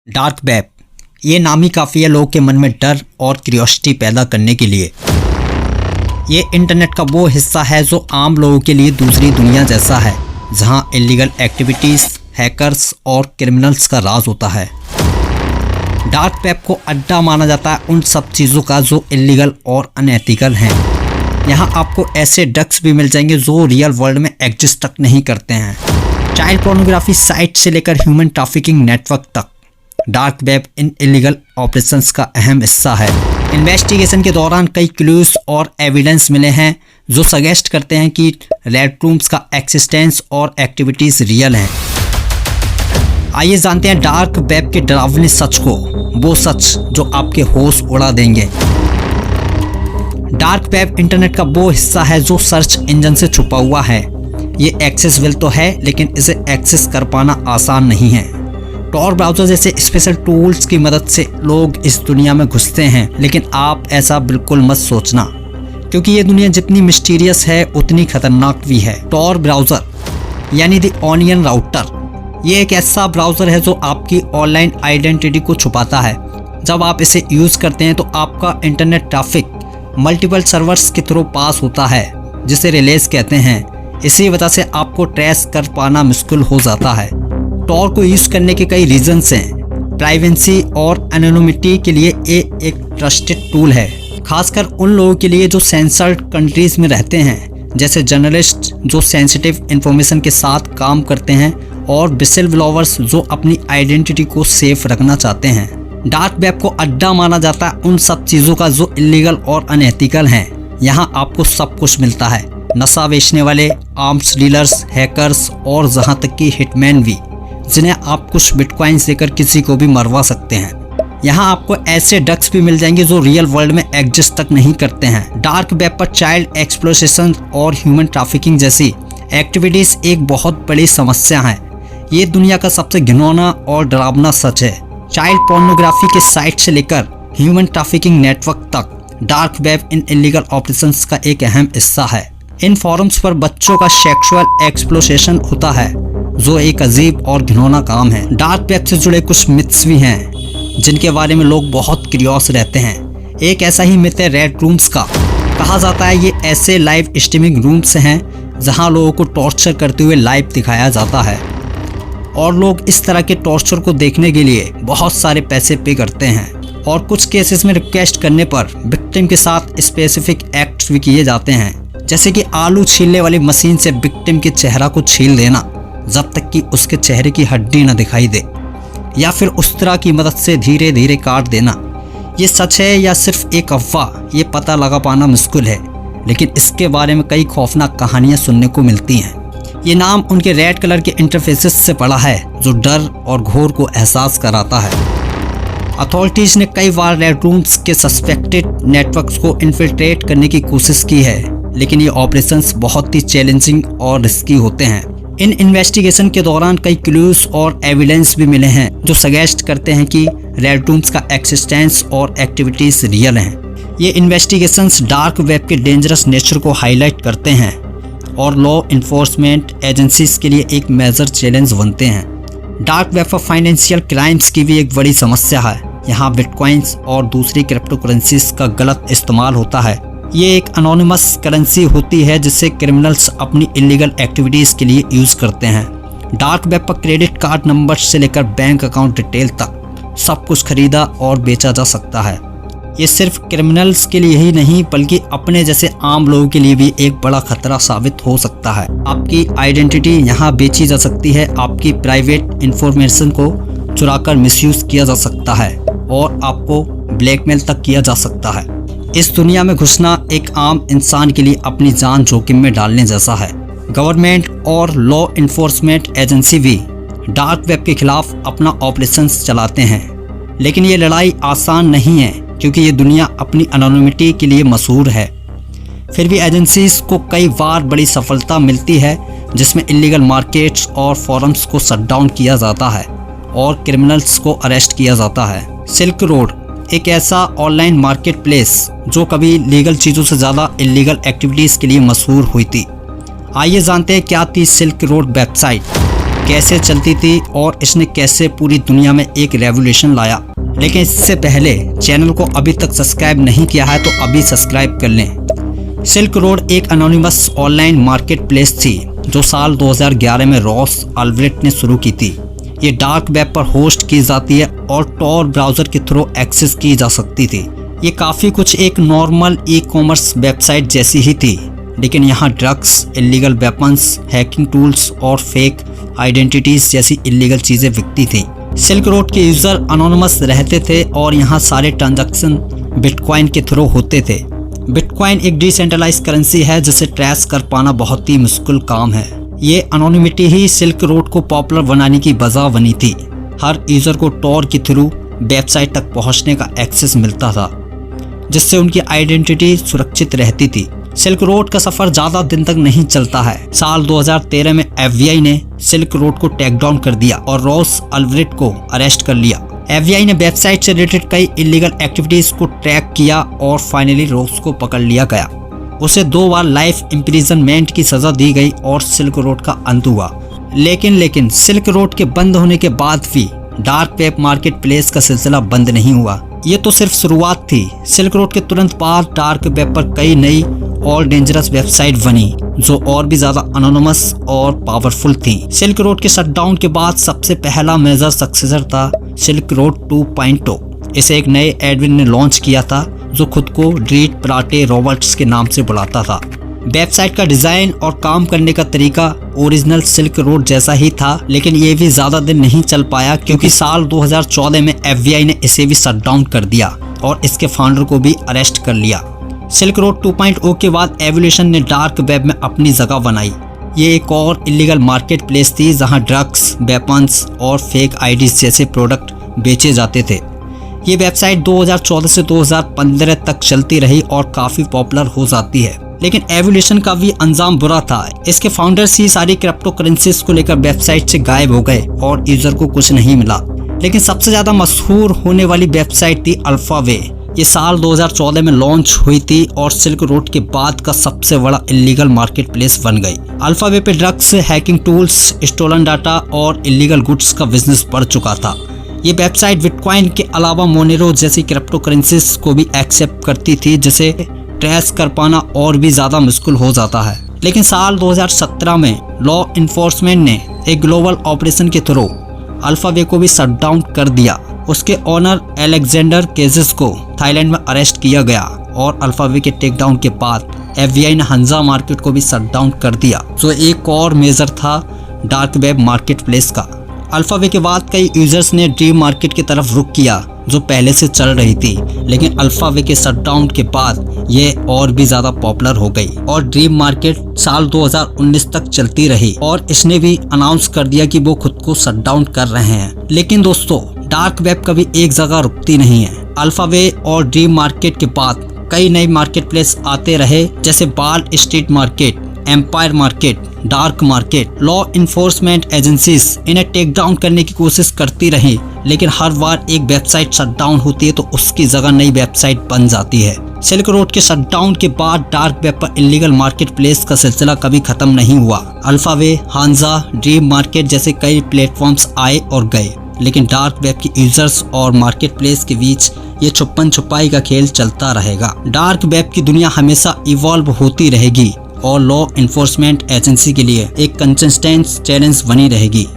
Dark web, ये नाम ही काफ़ी है लोगों के मन में डर और क्यूरियोसिटी पैदा करने के लिए। ये इंटरनेट का वो हिस्सा है जो आम लोगों के लिए दूसरी दुनिया जैसा है, जहां इलीगल एक्टिविटीज़, हैकर्स और क्रिमिनल्स का राज होता है। डार्क वेब को अड्डा माना जाता है उन सब चीज़ों का जो इलीगल और अनएथिकल हैं। यहाँ आपको ऐसे ड्रग्स भी मिल जाएंगे जो रियल वर्ल्ड में एग्जिस्ट तक नहीं करते हैं। चाइल्ड पोर्नोग्राफी साइट से लेकर ह्यूमन ट्रैफिकिंग नेटवर्क तक डार्क वेब इन इलीगल ऑपरेशंस का अहम हिस्सा है। इन्वेस्टिगेशन के दौरान कई क्लूज और एविडेंस मिले हैं जो सजेस्ट करते हैं कि रेड रूम्स का एक्सिस्टेंस और एक्टिविटीज़ रियल हैं। आइए जानते हैं डार्क वेब के डरावने सच को, वो सच जो आपके होश उड़ा देंगे। डार्क वेब इंटरनेट का वो हिस्सा है जो सर्च इंजन से छुपा हुआ है। ये एक्सेसिबल तो है, लेकिन इसे एक्सेस कर पाना आसान नहीं है। टॉर ब्राउज़र जैसे स्पेशल टूल्स की मदद से लोग इस दुनिया में घुसते हैं, लेकिन आप ऐसा बिल्कुल मत सोचना, क्योंकि ये दुनिया जितनी मिस्टीरियस है उतनी खतरनाक भी है। टॉर ब्राउज़र यानी द ऑनियन राउटर, ये एक ऐसा ब्राउज़र है जो आपकी ऑनलाइन आइडेंटिटी को छुपाता है। जब आप इसे यूज़ करते हैं तो आपका इंटरनेट ट्रैफिक मल्टीपल सर्वर्स के थ्रू पास होता है, जिसे रिलेज कहते हैं। इसी वजह से आपको ट्रेस कर पाना मुश्किल हो जाता है। टॉर को यूज़ करने के कई रीजंस हैं। प्राइवेसी और एनोनिमिटी के लिए ये एक ट्रस्टेड टूल है, खासकर उन लोगों के लिए जो सेंसर्ड कंट्रीज़ में रहते हैं, जैसे जर्नलिस्ट जो सेंसिटिव इंफॉर्मेशन के साथ काम करते हैं और विसल ब्लोवर्स जो अपनी आइडेंटिटी को सेफ रखना चाहते हैं। डार्क वेब को अड्डा माना जाता है उन सब चीज़ों का जो इलीगल और अनएथिकल हैं। यहाँ आपको सब कुछ मिलता है, नशा बेचने वाले, आर्म्स डीलर्स, हैकर्स और जहाँ तक कि हिटमैन भी, जिन्हें आप कुछ बिटकॉइंस देकर किसी को भी मरवा सकते हैं। यहाँ आपको ऐसे ड्रग्स भी मिल जाएंगे जो रियल वर्ल्ड में एग्जिस्ट तक नहीं करते हैं। डार्क वेब पर चाइल्ड एक्सप्लॉयटेशन और ह्यूमन ट्रैफिकिंग जैसी एक्टिविटीज़ एक बहुत बड़ी समस्या है। ये दुनिया का सबसे घिनौना और डरावना सच है। चाइल्ड पोर्नोग्राफी के साइट से लेकर ह्यूमन ट्रैफिकिंग नेटवर्क तक डार्क वेब इन इलीगल ऑपरेशंस का एक अहम हिस्सा है। इन फोरम्स पर बच्चों का सेक्सुअल एक्सप्लॉयटेशन होता है, जो एक अजीब और घिनौना काम है। डार्क वेब से जुड़े कुछ मिथ्स भी हैं जिनके बारे में लोग बहुत क्यूरियस रहते हैं। एक ऐसा ही मिथ है रेड रूम्स का। कहा जाता है ये ऐसे लाइव स्ट्रीमिंग रूम्स हैं जहां लोगों को टॉर्चर करते हुए लाइव दिखाया जाता है, और लोग इस तरह के टॉर्चर को देखने के लिए बहुत सारे पैसे पे करते हैं। और कुछ केसेस में रिक्वेस्ट करने पर विक्टिम के साथ स्पेसिफिक एक्ट्स भी किए जाते हैं, जैसे कि आलू छीलने वाली मशीन से विक्टिम के चेहरा को छील देना जब तक कि उसके चेहरे की हड्डी न दिखाई दे, या फिर उस तरह की मदद से धीरे धीरे काट देना। ये सच है या सिर्फ एक अफवाह, ये पता लगा पाना मुश्किल है, लेकिन इसके बारे में कई खौफनाक कहानियाँ सुनने को मिलती हैं। ये नाम उनके रेड कलर के इंटरफेसेस से पड़ा है जो डर और घोर को एहसास कराता है। अथॉरिटीज़ ने कई बार रेड रूम्स के सस्पेक्टेड नेटवर्क्स को इन्फिल्ट्रेट करने की कोशिश की है, लेकिन ये ऑपरेशंस बहुत ही चैलेंजिंग और रिस्की होते हैं। इन इन्वेस्टिगेशन के दौरान कई क्लूज और एविडेंस भी मिले हैं जो सजेस्ट करते हैं कि रेड रूम्स का एक्सिस्टेंस और एक्टिविटीज़ रियल हैं। ये इन्वेस्टिगेशंस डार्क वेब के डेंजरस नेचर को हाईलाइट करते हैं और लॉ इन्फोर्समेंट एजेंसीज के लिए एक मेजर चैलेंज बनते हैं। डार्क वेब पर फाइनेंशियल क्राइम्स की भी एक बड़ी समस्या है। यहाँ बिटकॉइंस और दूसरी क्रिप्टो करेंसीज का गलत इस्तेमाल होता है। ये एक अनोनिमस करेंसी होती है जिसे क्रिमिनल्स अपनी इलीगल एक्टिविटीज़ के लिए यूज़ करते हैं। डार्क वेब पर क्रेडिट कार्ड नंबर से लेकर बैंक अकाउंट डिटेल तक सब कुछ खरीदा और बेचा जा सकता है। ये सिर्फ क्रिमिनल्स के लिए ही नहीं, बल्कि अपने जैसे आम लोगों के लिए भी एक बड़ा खतरा साबित हो सकता है। आपकी आइडेंटिटी यहाँ बेची जा सकती है, आपकी प्राइवेट इंफॉर्मेशन को चुराकर मिसयूज़ किया जा सकता है और आपको ब्लैकमेल तक किया जा सकता है। इस दुनिया में घुसना एक आम इंसान के लिए अपनी जान जोखिम में डालने जैसा है। गवर्नमेंट और लॉ इन्फोर्समेंट एजेंसी भी डार्क वेब के खिलाफ अपना ऑपरेशंस चलाते हैं, लेकिन ये लड़ाई आसान नहीं है, क्योंकि ये दुनिया अपनी एनोनिमिटी के लिए मशहूर है। फिर भी एजेंसीज को कई बार बड़ी सफलता मिलती है, जिसमें इलीगल मार्केट्स और फोरम्स को शट डाउन किया जाता है और क्रिमिनल्स को अरेस्ट किया जाता है। सिल्क रोड एक ऐसा ऑनलाइन मार्केट प्लेस जो कभी लीगल चीज़ों से ज़्यादा इलीगल एक्टिविटीज़ के लिए मशहूर हुई थी। आइए जानते हैं क्या थी सिल्क रोड वेबसाइट। कैसे चलती थी और इसने कैसे पूरी दुनिया में एक रेवोल्यूशन लाया। लेकिन इससे पहले चैनल को अभी तक सब्सक्राइब नहीं किया है तो अभी सब्सक्राइब कर लें। सिल्क रोड एक एनोनिमस ऑनलाइन मार्केट प्लेस थी जो साल 2011 में रॉस अल्ब्रेक्ट ने शुरू की थी। ये डार्क वेब पर होस्ट की जाती है और टॉर ब्राउज़र के थ्रू एक्सेस की जा सकती थी। ये काफ़ी कुछ एक नॉर्मल ई कॉमर्स वेबसाइट जैसी ही थी, लेकिन यहाँ drugs, illegal weapons, hacking tools और फेक आइडेंटिटीज़ जैसी इलीगल चीज़ें बिकती थी। सिल्क रोड के यूज़र अनोनिमस रहते थे और यहाँ सारे ट्रांजैक्शन बिटकॉइन के थ्रू होते थे। बिटकॉइन एक डिसेंट्रलाइज करेंसी है जिसे ट्रेस कर पाना बहुत ही मुश्किल काम है। ये अनोनिमिटी ही सिल्क रोड को पॉपुलर बनाने की वजह बनी थी। हर यूज़र को टॉर के थ्रू वेबसाइट तक पहुंचने का एक्सेस मिलता था, जिससे उनकी आइडेंटिटी सुरक्षित रहती थी। सिल्क रोड का सफर ज्यादा दिन तक नहीं चलता है। साल 2013 में FBI ने सिल्क रोड को टेक डाउन कर दिया और रॉस अल्ब्रेक्ट को अरेस्ट कर लिया। FBI ने वेबसाइट से रिलेटेड कई इलीगल एक्टिविटीज को ट्रैक किया और फाइनली रॉस को पकड़ लिया गया। उसे 2 बार लाइफ इम्प्रिजनमेंट की सजा दी गई और सिल्क रोड का अंत हुआ। लेकिन सिल्क रोड के बंद होने के बाद भी डार्क वेब मार्केट प्लेस का सिलसिला बंद नहीं हुआ। ये तो सिर्फ शुरुआत थी। सिल्क रोड के तुरंत बाद डार्क वेब पर कई नई और डेंजरस वेबसाइट बनी जो और भी ज्यादा अनोनिमस और पावरफुल थी। सिल्क रोड के शटडाउन के बाद सबसे पहला मेजर सक्सेसर था सिल्क रोड 2.0। इसे एक नए एडमिन ने लॉन्च किया था जो खुद को ड्रीट प्राटे रॉबर्ट्स के नाम से बुलाता था। वेबसाइट का डिजाइन और काम करने का तरीका ओरिजिनल सिल्क रोड जैसा ही था, लेकिन ये भी ज्यादा दिन नहीं चल पाया क्योंकि साल 2014 में FBI ने इसे भी शटडाउन कर दिया और इसके फाउंडर को भी अरेस्ट कर लिया। सिल्क रोड 2.0 के बाद एवोल्यूशन ने डार्क वेब में अपनी जगह बनाई। ये एक और इलीगल मार्केट प्लेस थी जहां ड्रग्स, वेपन्स और फेक आईडीज जैसे प्रोडक्ट बेचे जाते थे। ये वेबसाइट 2014 से 2015 तक चलती रही और काफी पॉपुलर हो जाती है, लेकिन एवोल्यूशन का भी अंजाम बुरा था। इसके फाउंडर्स ही सारी क्रिप्टो करेंसीज को लेकर वेबसाइट से गायब हो गए और यूजर को कुछ नहीं मिला। लेकिन सबसे ज्यादा मशहूर होने वाली वेबसाइट थी अल्फावे। ये साल 2014 में लॉन्च हुई थी और सिल्क रोड के बाद का सबसे बड़ा इलीगल मार्केट प्लेस बन गई। अल्फावे पे drugs, hacking tools, stolen data और इलीगल गुड्स का बिजनेस बढ़ चुका था। ये वेबसाइट बिटकॉइन के अलावा मोनेरो जैसी क्रिप्टो करेंसीज को भी एक्सेप्ट करती थी, जिसे ट्रेस कर पाना और भी ज्यादा मुश्किल हो जाता है। लेकिन साल 2017 में लॉ इन्फोर्समेंट ने एक ग्लोबल ऑपरेशन के थ्रू अल्फावे को भी शटडाउन कर दिया। उसके ओनर अलेक्जेंडर केजेस को थाईलैंड में अरेस्ट किया गया और अल्फावे के टेक डाउन के बाद FBI ने हंजा मार्केट को भी शटडाउन कर दिया, जो एक और मेजर था डार्क वेब मार्केट प्लेस का। अल्फावे के बाद कई यूजर्स ने ड्रीम मार्केट की तरफ रुख किया जो पहले से चल रही थी, लेकिन अल्फावे के शटडाउन के बाद ये और भी ज्यादा पॉपुलर हो गई और ड्रीम मार्केट साल 2019 तक चलती रही और इसने भी अनाउंस कर दिया कि वो खुद को शटडाउन कर रहे हैं। लेकिन दोस्तों, डार्क वेब कभी एक जगह रुकती नहीं है। अल्फावे और ड्रीम मार्केट के बाद कई नए मार्केट प्लेस आते रहे, जैसे Wall Street Market, Empire Market, Dark Market. Law enforcement agencies इन्हें टेक डाउन करने की कोशिश करती रही, लेकिन हर बार एक वेबसाइट शटडाउन होती है तो उसकी जगह नई वेबसाइट बन जाती है। सिल्क रोड के शटडाउन के बाद डार्क वेब पर इलीगल मार्केट प्लेस का सिलसिला कभी खत्म नहीं हुआ। अल्फावे, हांजा, ड्रीम मार्केट जैसे कई प्लेटफॉर्म्स आए और गए, लेकिन डार्क वेब के यूजर्स और मार्केट प्लेस के बीच ये छुपन छुपाई का खेल चलता रहेगा। डार्क वेब की दुनिया हमेशा इवॉल्व होती रहेगी और लॉ इन्फोर्समेंट एजेंसी के लिए एक कंसिस्टेंट चैलेंज बनी रहेगी।